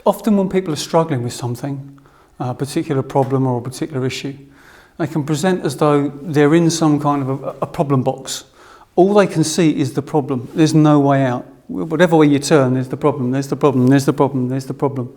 Often when people are struggling with something, a particular problem or a particular issue, they can present as though they're in some kind of a problem box. All they can see is the problem. There's no way out. Whatever way you turn, there's the problem, there's the problem, there's the problem, there's the problem.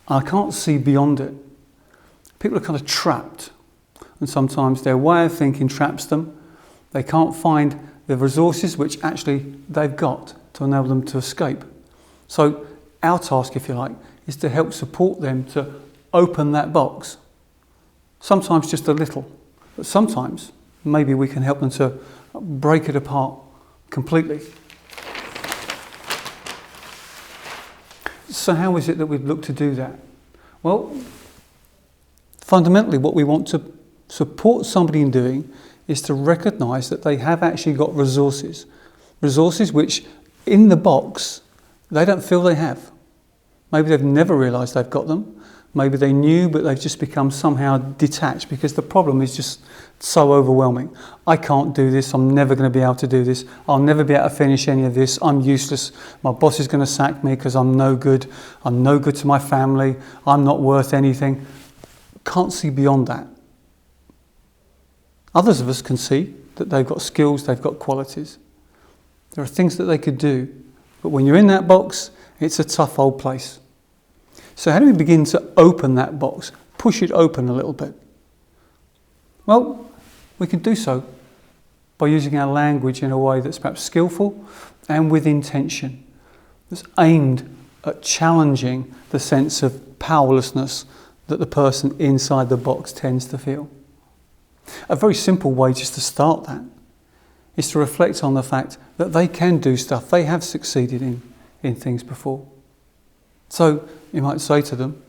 I can't see beyond it. People are kind of trapped, and sometimes their way of thinking traps them. They can't find the resources which actually they've got to enable them to escape. So our task, if you like, is to help support them to open that box. Sometimes just a little, but sometimes maybe we can help them to break it apart completely. So how is it that we'd look to do that? Well, fundamentally what we want to support somebody in doing is to recognise that they have actually got resources. Resources which, in the box, they don't feel they have. Maybe they've never realised they've got them. Maybe they knew, but they've just become somehow detached because the problem is just so overwhelming. I can't do this. I'm never going to be able to do this. I'll never be able to finish any of this. I'm useless. My boss is going to sack me because I'm no good. I'm no good to my family. I'm not worth anything. Can't see beyond that. Others of us can see that they've got skills, they've got qualities. There are things that they could do. But when you're in that box, it's a tough old place. So how do we begin to open that box? Push it open a little bit? Well, we can do so by using our language in a way that's perhaps skillful and with intention. That's aimed at challenging the sense of powerlessness that the person inside the box tends to feel. A very simple way just to start that is to reflect on the fact that they can do stuff. They have succeeded in things before. So you might say to them,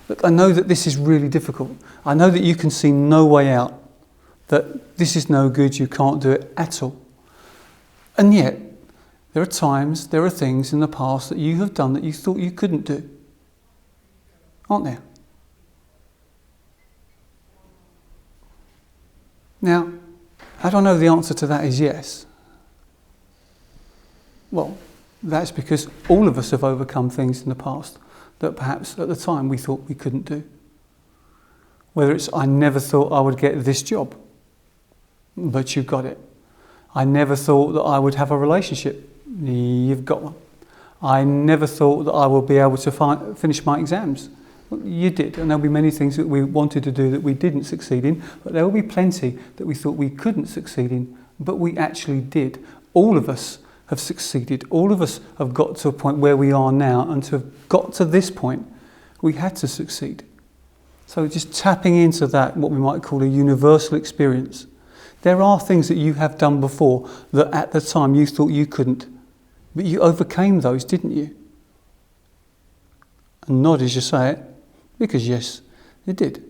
look, I know that this is really difficult. I know that you can see no way out, that this is no good, you can't do it at all. And yet, there are times, there are things in the past that you have done that you thought you couldn't do. Aren't there? Now, how do I know the answer to that is yes? Well, that's because all of us have overcome things in the past that perhaps at the time we thought we couldn't do. Whether it's, I never thought I would get this job, but you got it. I never thought that I would have a relationship. You've got one. I never thought that I would be able to finish my exams. Well, you did, and there'll be many things that we wanted to do that we didn't succeed in, but there will be plenty that we thought we couldn't succeed in, but we actually did. All of us have succeeded. All of us have got to a point where we are now, and to have got to this point, we had to succeed. So just tapping into that, what we might call a universal experience. There are things that you have done before that at the time you thought you couldn't, but you overcame those, didn't you? And nod as you say it, because yes, you did.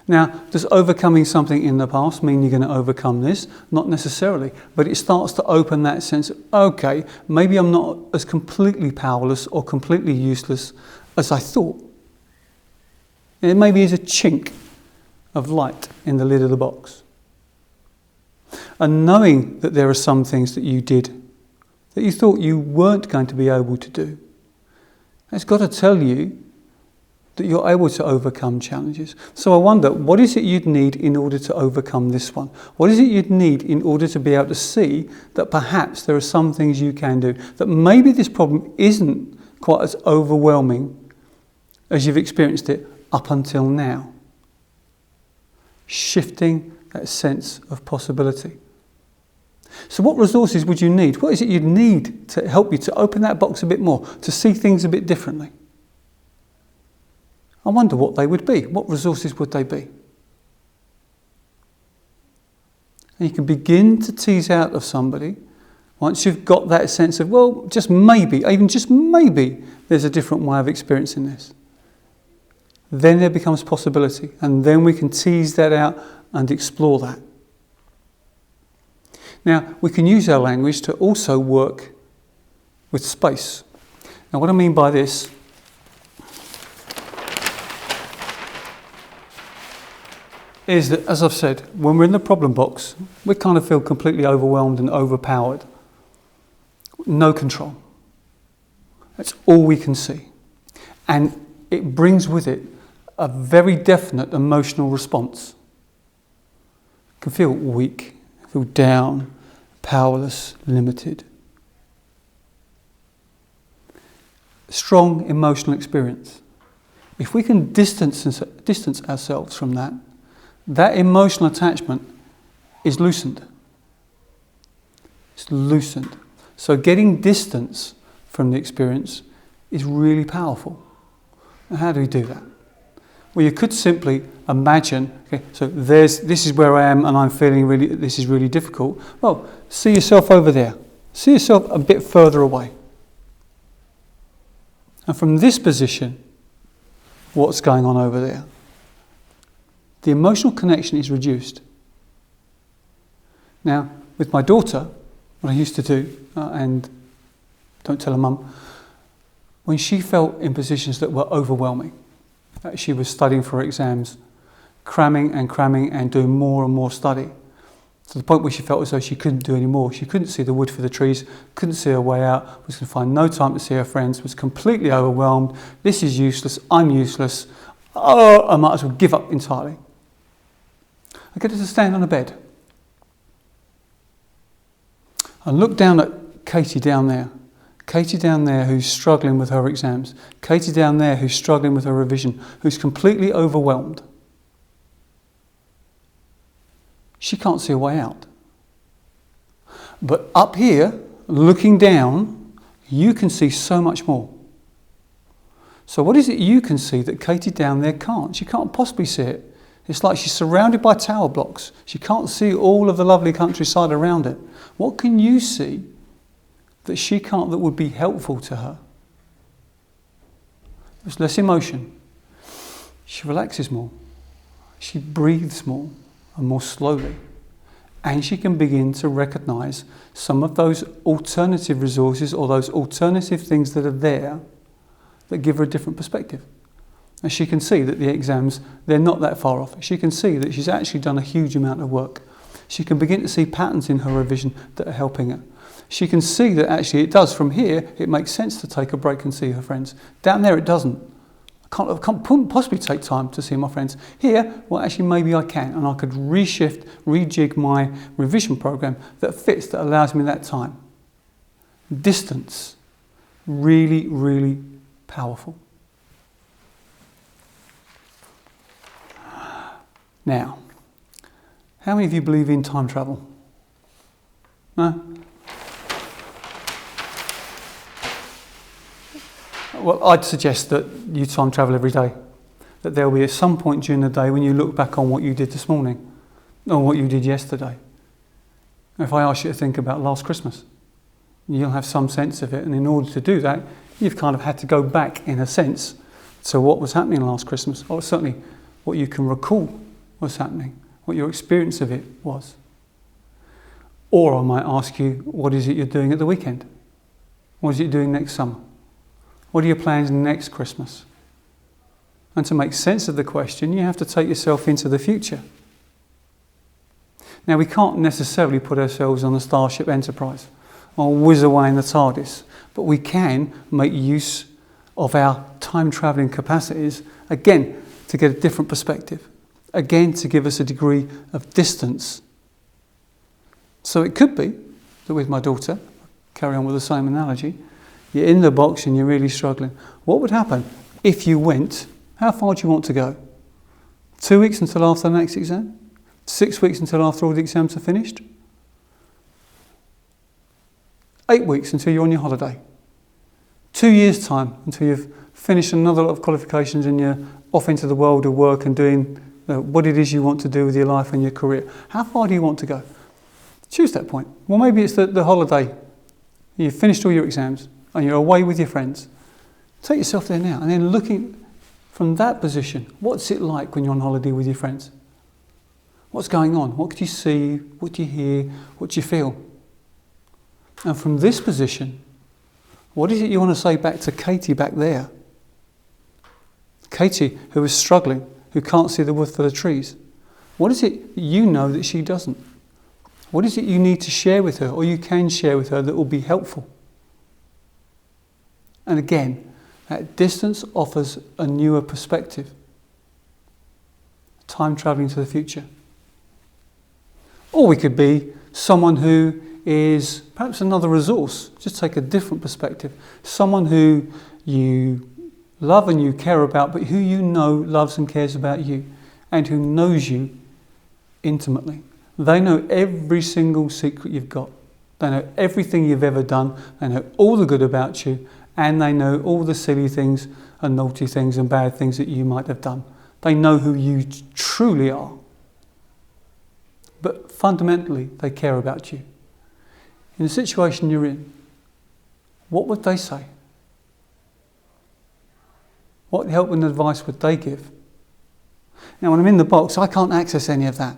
Now, does overcoming something in the past mean you're going to overcome this? Not necessarily, but it starts to open that sense of, okay, maybe I'm not as completely powerless or completely useless as I thought. And it maybe is a chink of light in the lid of the box. And knowing that there are some things that you did that you thought you weren't going to be able to do, it's got to tell you that you're able to overcome challenges. So I wonder, what is it you'd need in order to overcome this one? What is it you'd need in order to be able to see that perhaps there are some things you can do, that maybe this problem isn't quite as overwhelming as you've experienced it up until now? Shifting that sense of possibility. So what resources would you need? What is it you'd need to help you to open that box a bit more, to see things a bit differently? I wonder what they would be. What resources would they be? And you can begin to tease out of somebody, once you've got that sense of, well, just maybe, even just maybe, there's a different way of experiencing this. Then there becomes possibility, and then we can tease that out and explore that. Now, we can use our language to also work with space. Now, what I mean by this is that, as I've said, when we're in the problem box, we kind of feel completely overwhelmed and overpowered. No control. That's all we can see. And it brings with it a very definite emotional response. You can feel weak, feel down, powerless, limited. Strong emotional experience. If we can distance ourselves from that, that emotional attachment is loosened. It's loosened. So getting distance from the experience is really powerful. And how do we do that? Well, you could simply imagine, okay, so this is where I am and I'm feeling this is really difficult. Well, see yourself over there. See yourself a bit further away. And from this position, what's going on over there? The emotional connection is reduced. Now, with my daughter, what I used to do, and don't tell her mum, when she felt in positions that were overwhelming, she was studying for exams, cramming and doing more and more study, to the point where she felt as though she couldn't do any more. She couldn't see the wood for the trees, couldn't see her way out, was going to find no time to see her friends, was completely overwhelmed. This is useless, I'm useless. Oh, I might as well give up entirely. I get her to stand on a bed and look down at Katie down there. Katie down there who's struggling with her exams. Katie down there who's struggling with her revision, who's completely overwhelmed. She can't see a way out. But up here, looking down, you can see so much more. So what is it you can see that Katie down there can't? She can't possibly see it. It's like she's surrounded by tower blocks. She can't see all of the lovely countryside around it. What can you see that she can't, that would be helpful to her? There's less emotion. She relaxes more. She breathes more and more slowly. And she can begin to recognise some of those alternative resources or those alternative things that are there that give her a different perspective. And she can see that the exams, they're not that far off. She can see that she's actually done a huge amount of work. She can begin to see patterns in her revision that are helping her. She can see that actually it does. From here, it makes sense to take a break and see her friends. Down there, it doesn't. I can't possibly take time to see my friends. Here, well, actually, maybe I can. And I could rejig my revision program that fits, that allows me that time. Distance. Really, really powerful. Now, how many of you believe in time travel? No? Well, I'd suggest that you time travel every day. That there will be at some point during the day when you look back on what you did this morning or what you did yesterday. If I ask you to think about last Christmas, you'll have some sense of it. And in order to do that, you've kind of had to go back, in a sense, to what was happening last Christmas, or certainly what you can recall was happening, what your experience of it was. Or I might ask you, what is it you're doing at the weekend? What is it you're doing next summer? What are your plans next Christmas? And to make sense of the question, you have to take yourself into the future. Now, we can't necessarily put ourselves on the Starship Enterprise or whiz away in the TARDIS, but we can make use of our time-travelling capacities, again, to get a different perspective, again, to give us a degree of distance. So it could be that with my daughter, carry on with the same analogy, you're in the box and you're really struggling. What would happen if you went, how far do you want to go? 2 weeks until after the next exam? 6 weeks until after all the exams are finished? 8 weeks until you're on your holiday? 2 years' time until you've finished another lot of qualifications and you're off into the world of work and doing what it is you want to do with your life and your career? How far do you want to go? Choose that point. Well, maybe it's the holiday. You've finished all your exams and you're away with your friends. Take yourself there now and then looking from that position, what's it like when you're on holiday with your friends? What's going on? What do you see? What do you hear? What do you feel? And from this position, what is it you want to say back to Katie back there? Katie, who is struggling, who can't see the wood for the trees. What is it you know that she doesn't? What is it you need to share with her, or you can share with her, that will be helpful? And again, That distance offers a newer perspective. Time travelling to the future. Or we could be someone who is perhaps another resource. Just take a different perspective. Someone who you love and you care about, but who you know loves and cares about you, and who knows you intimately. They know every single secret you've got. They know everything you've ever done. They know all the good about you, and they know all the silly things and naughty things and bad things that you might have done. They know who you truly are. But fundamentally, they care about you. In the situation you're in, what would they say? What help and advice would they give? Now, when I'm in the box, I can't access any of that.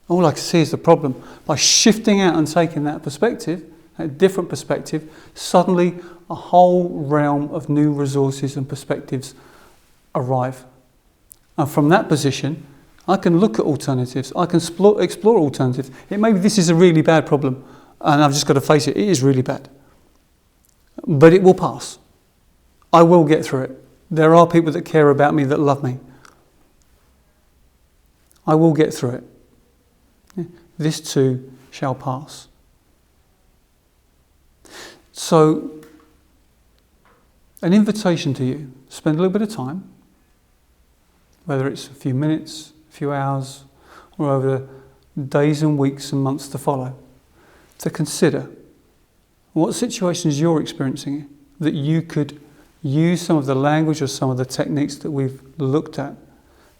All I can see is the problem. By shifting out and taking that perspective, a different perspective, suddenly a whole realm of new resources and perspectives arrive. And from that position, I can look at alternatives. I can explore alternatives. Maybe this is a really bad problem, and I've just got to face it. It is really bad. But it will pass. I will get through it. There are people that care about me, that love me. I will get through it. This too shall pass. So, an invitation to you, spend a little bit of time, whether it's a few minutes, a few hours, or over days and weeks and months to follow, to consider what situations you're experiencing that you could use some of the language or some of the techniques that we've looked at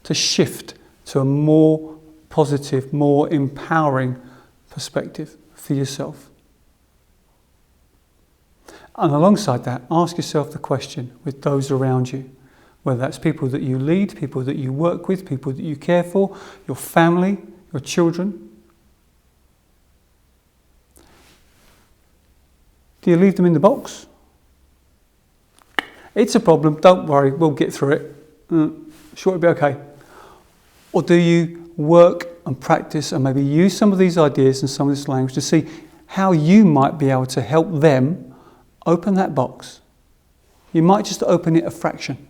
to shift to a more positive, more empowering perspective for yourself. And alongside that, ask yourself the question with those around you, whether that's people that you lead, people that you work with, people that you care for, your family, your children. Do you leave them in the box? It's a problem, don't worry, we'll get through it. Sure, it'll be okay. Or do you work and practice and maybe use some of these ideas and some of this language to see how you might be able to help them open that box? You might just open it a fraction.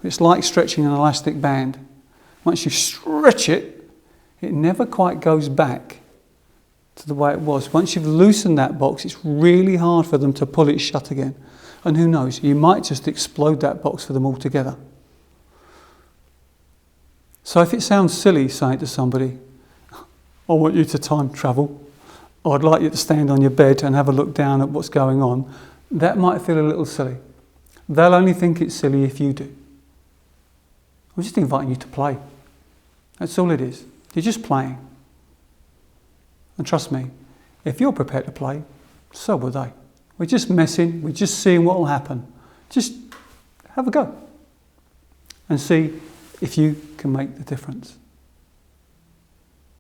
It's like stretching an elastic band. Once you stretch it, it never quite goes back to the way it was. Once you've loosened that box, it's really hard for them to pull it shut again. And who knows, you might just explode that box for them altogether. So if it sounds silly saying to somebody, I want you to time travel, or I'd like you to stand on your bed and have a look down at what's going on, that might feel a little silly. They'll only think it's silly if you do. I'm just inviting you to play. That's all it is. You're just playing. And trust me, if you're prepared to play, so will they. We're just messing, we're just seeing what will happen. Just have a go and see if you can make the difference.